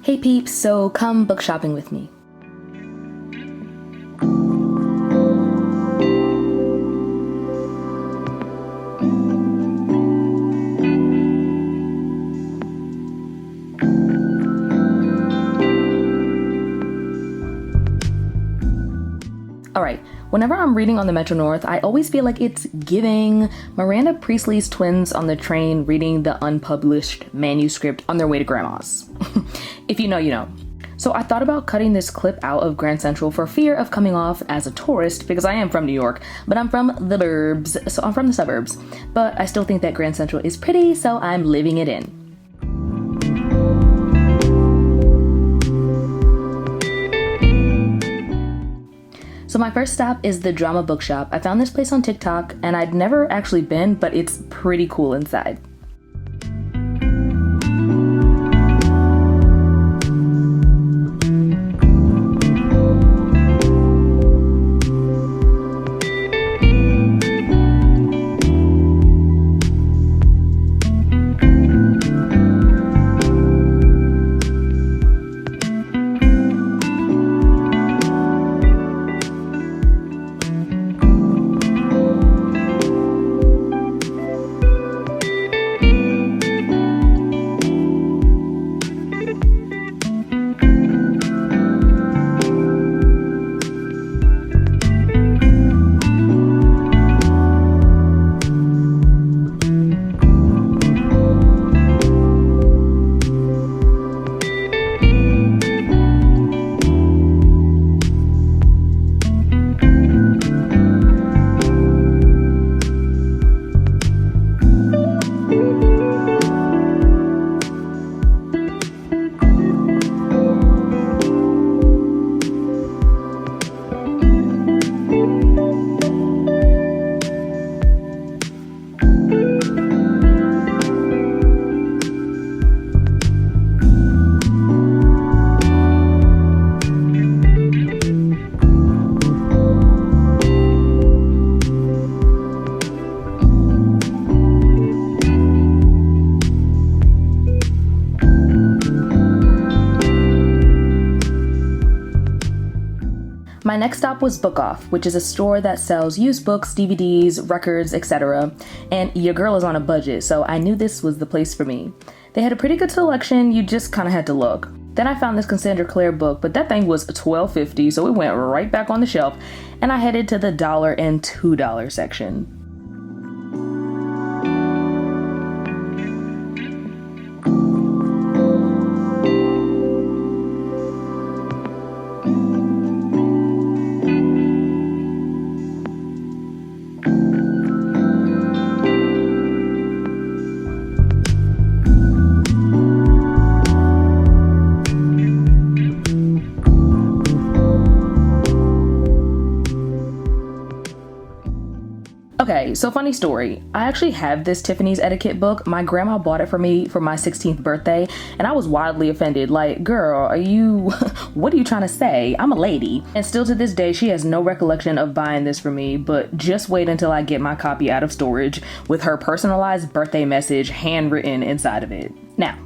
Hey peeps, so come book shopping with me. Alright, whenever I'm reading on the Metro North, I always feel like it's giving Miranda Priestley's twins on the train reading the unpublished manuscript on their way to grandma's. If you know, you know. So I thought about cutting this clip out of Grand Central for fear of coming off as a tourist, because I am from New York, but I'm from the burbs, so I'm from the suburbs. But I still think that Grand Central is pretty, so I'm living it in. So my first stop is the Drama Bookshop. I found this place on TikTok and I'd never actually been, but it's pretty cool inside. My next stop was Book Off, which is a store that sells used books, DVDs, records, etc. And your girl is on a budget, so I knew this was the place for me. They had a pretty good selection, you just kind of had to look. Then I found this Cassandra Clare book, but that thing was $12.50, so it went right back on the shelf, and I headed to the $1 and $2 section. Okay, so funny story. I actually have this Tiffany's etiquette book. My grandma bought it for me for my 16th birthday, and I was wildly offended. Like, girl, what are you trying to say? I'm a lady. And still to this day, she has no recollection of buying this for me, but just wait until I get my copy out of storage with her personalized birthday message handwritten inside of it. Now,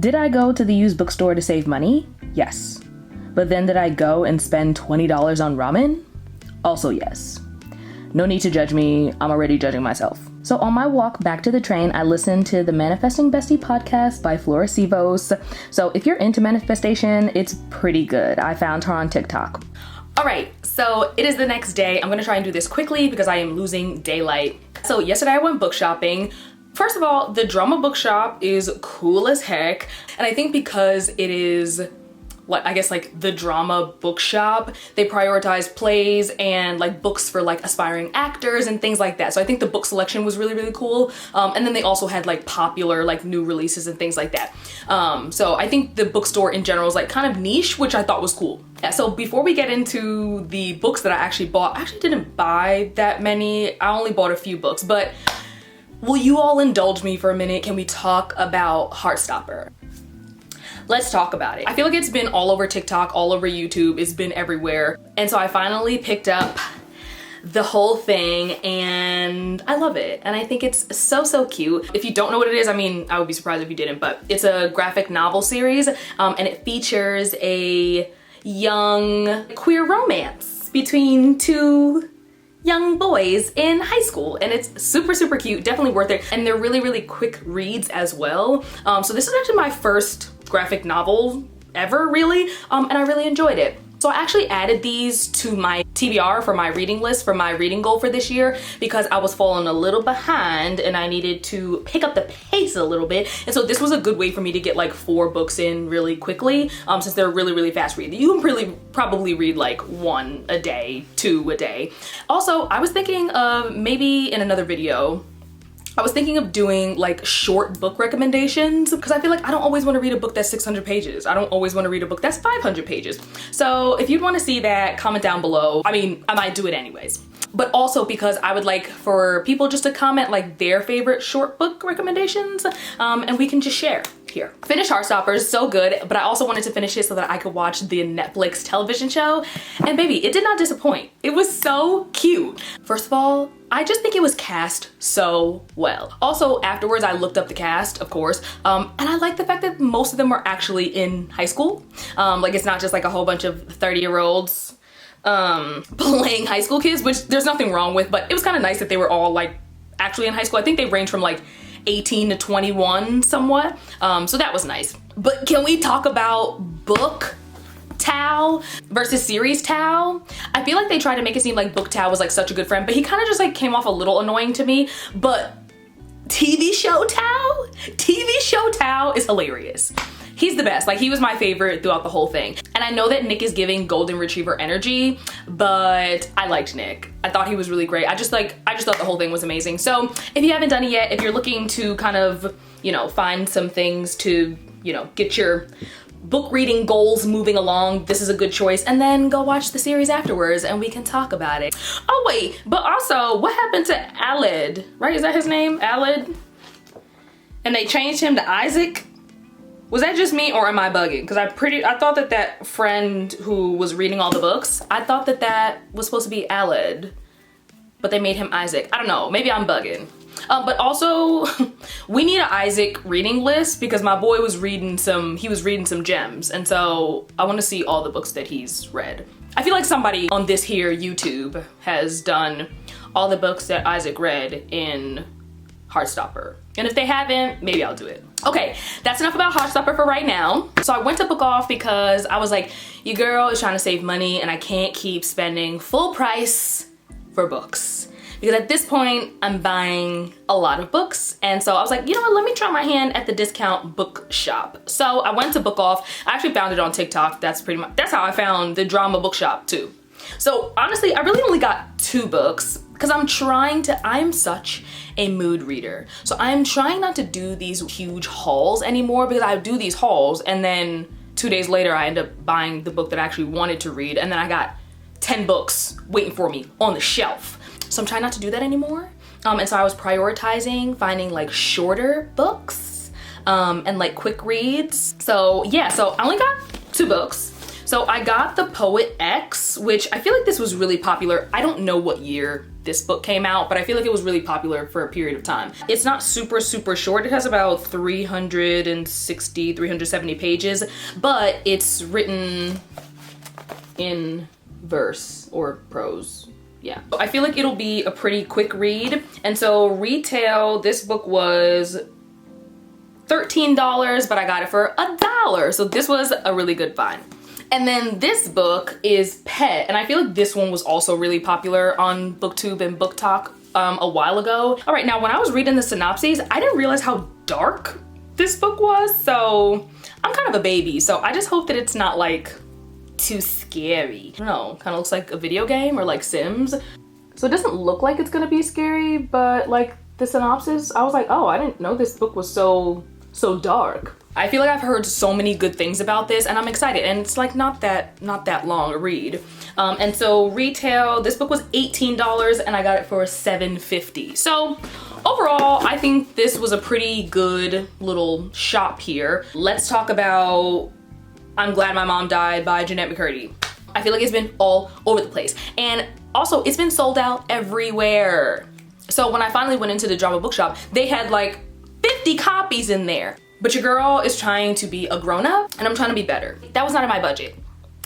did I go to the used bookstore to save money? Yes. But then did I go and spend $20 on ramen? Also yes. No need to judge me, I'm already judging myself. So on my walk back to the train, I listened to the Manifesting Bestie podcast by Flora Sivos. So if you're into manifestation, it's pretty good. I found her on TikTok. All right, so it is the next day. I'm gonna try and do this quickly because I am losing daylight. So yesterday I went book shopping. First of all, the Drama Bookshop is cool as heck. And I think because it is the drama bookshop, they prioritize plays and like books for like aspiring actors and things like that. So I think the book selection was really, really cool. And then they also had like popular like new releases and things like that. So I think the bookstore in general is like kind of niche, which I thought was cool. Yeah, so before we get into the books that I actually bought, I actually didn't buy that many. I only bought a few books, but will you all indulge me for a minute? Can we talk about Heartstopper? Let's talk about it. I feel like it's been all over TikTok, all over YouTube, it's been everywhere. And so I finally picked up the whole thing, and I love it. And I think it's so, so cute. If you don't know what it is, I mean, I would be surprised if you didn't, but it's a graphic novel series, and it features a young queer romance between two young boys in high school, and it's super, super cute. Definitely worth it. And they're really, really quick reads as well. So this is actually my first graphic novel ever, really, and I really enjoyed it. So I actually added these to my TBR for my reading list, for my reading goal for this year, because I was falling a little behind and I needed to pick up the pace a little bit. And so this was a good way for me to get like 4 books in really quickly, since they're really, really fast reading. You can probably read like 1 a day, 2 a day. Also, I was thinking of maybe in another video, I was thinking of doing like short book recommendations, because I feel like I don't always want to read a book that's 600 pages. I don't always want to read a book that's 500 pages. So if you'd want to see that, comment down below. I mean, I might do it anyways. But also because I would like for people just to comment like their favorite short book recommendations, and we can just share here. Finished Heartstopper, so good, but I also wanted to finish it so that I could watch the Netflix television show, and baby, it did not disappoint. It was so cute. First of all, I just think it was cast so well. Also, afterwards, I looked up the cast, of course, and I like the fact that most of them were actually in high school. Like, it's not just like a whole bunch of 30-year-olds playing high school kids, which there's nothing wrong with, but it was kind of nice that they were all like actually in high school. I think they range from like 18 to 21 somewhat, so that was nice. But can we talk about book Tao versus series Tao? I feel like they tried to make it seem like book Tao was like such a good friend, but he kind of just like came off a little annoying to me. But TV show Tao is hilarious. He's the best. Like, he was my favorite throughout the whole thing. And I know that Nick is giving golden retriever energy, but I liked Nick. I thought he was really great. I just thought the whole thing was amazing. So if you haven't done it yet, if you're looking to kind of, you know, find some things to, you know, get your book reading goals moving along, this is a good choice. And then go watch the series afterwards and we can talk about it. Oh wait, but also, what happened to Aled? Right, is that his name? Aled? And they changed him to Isaac? Was that just me, or am I bugging? Because I thought that friend who was reading all the books, I thought that was supposed to be Aled, but they made him Isaac. I don't know, maybe I'm bugging. But also, we need an Isaac reading list, because my boy was reading some gems, and so I want to see all the books that he's read. I feel like somebody on this here YouTube has done all the books that Isaac read in Heartstopper. And if they haven't, maybe I'll do it. Okay, that's enough about Heartstopper for right now. So I went to Book Off because I was like, your girl is trying to save money and I can't keep spending full price for books. Because at this point, I'm buying a lot of books. And so I was like, you know what, let me try my hand at the discount bookshop. So I went to Book Off. I actually found it on TikTok. That's how I found the drama bookshop too. So honestly, I really only got 2 books, because I'm such a mood reader. So I'm trying not to do these huge hauls anymore, because I do these hauls and then 2 days later I end up buying the book that I actually wanted to read, and then I got 10 books waiting for me on the shelf. So I'm trying not to do that anymore. And so I was prioritizing finding like shorter books and like quick reads. So yeah, so I only got 2 books. So I got The Poet X, which I feel like this was really popular. I don't know what year this book came out, but I feel like it was really popular for a period of time. It's not super, super short. It has about 360, 370 pages, but it's written in verse or prose. Yeah. I feel like it'll be a pretty quick read. And so retail, this book was $13, but I got it for $1. So this was a really good find. And then this book is Pet, and I feel like this one was also really popular on BookTube and BookTok a while ago. All right, now when I was reading the synopses, I didn't realize how dark this book was, so I'm kind of a baby, so I just hope that it's not like too scary. I don't know, kind of looks like a video game or like Sims. So it doesn't look like it's gonna be scary, but like the synopsis, I was like, oh, I didn't know this book was so dark. I feel like I've heard so many good things about this and I'm excited, and it's like not that long a read. And so retail, this book was $18 and I got it for $7.50. So overall, I think this was a pretty good little shop here. Let's talk about I'm Glad My Mom Died by Jennette McCurdy. I feel like it's been all over the place. And also, it's been sold out everywhere. So when I finally went into the drama bookshop, they had like 50 copies in there. But your girl is trying to be a grown-up, and I'm trying to be better. That was not in my budget.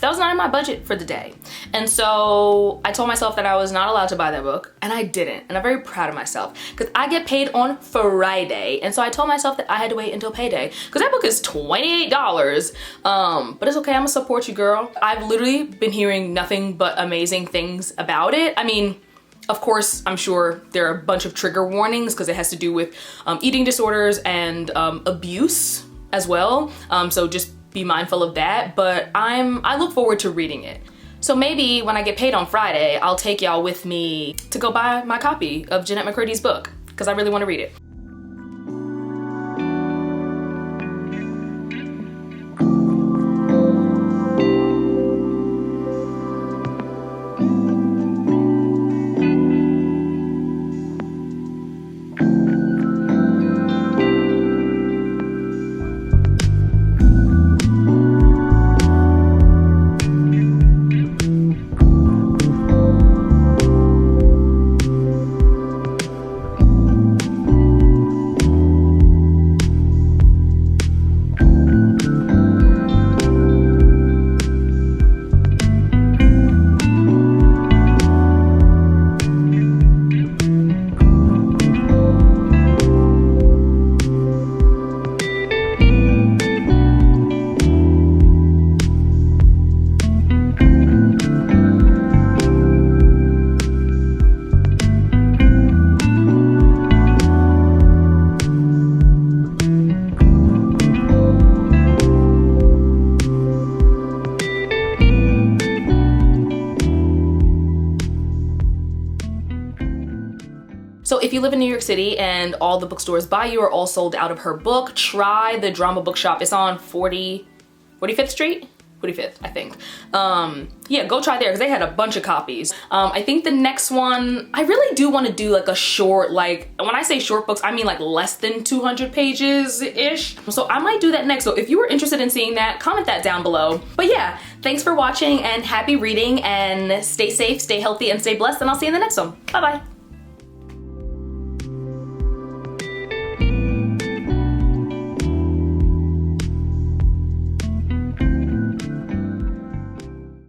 That was not in my budget for the day. And so I told myself that I was not allowed to buy that book, and I didn't. And I'm very proud of myself because I get paid on Friday. And so I told myself that I had to wait until payday because that book is $28. But it's okay, I'm gonna support you, girl. I've literally been hearing nothing but amazing things about it. I mean, of course, I'm sure there are a bunch of trigger warnings because it has to do with eating disorders and abuse as well. So just be mindful of that, but I look forward to reading it. So maybe when I get paid on Friday, I'll take y'all with me to go buy my copy of Jennette McCurdy's book because I really want to read it. So if you live in New York City and all the bookstores by you are all sold out of her book, try the drama bookshop. It's on 45th Street? 45th, I think. Yeah, go try there because they had a bunch of copies. I think the next one, I really do want to do like a short, like when I say short books, I mean like less than 200 pages-ish. So I might do that next. So if you were interested in seeing that, comment that down below. But yeah, thanks for watching and happy reading and stay safe, stay healthy, and stay blessed. And I'll see you in the next one. Bye-bye.